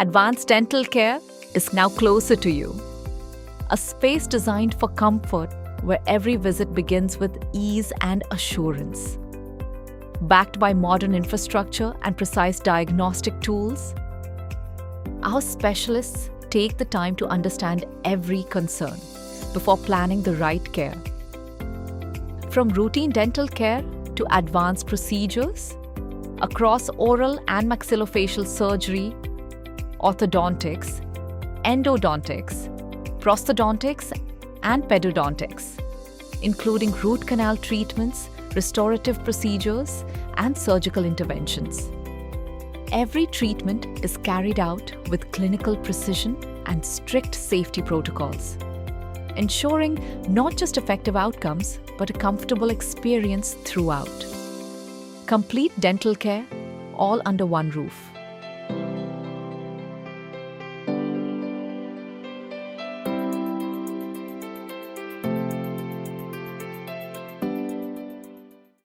Advanced dental care is now closer to you. A space designed for comfort where every visit begins with ease and assurance. Backed by modern infrastructure and precise diagnostic tools, our specialists take the time to understand every concern before planning the right care. From routine dental care to advanced procedures, across oral and maxillofacial surgery, orthodontics, endodontics, prosthodontics, and pedodontics, including root canal treatments, restorative procedures, and surgical interventions. Every treatment is carried out with clinical precision and strict safety protocols, ensuring not just effective outcomes, but a comfortable experience throughout. Complete dental care, all under one roof.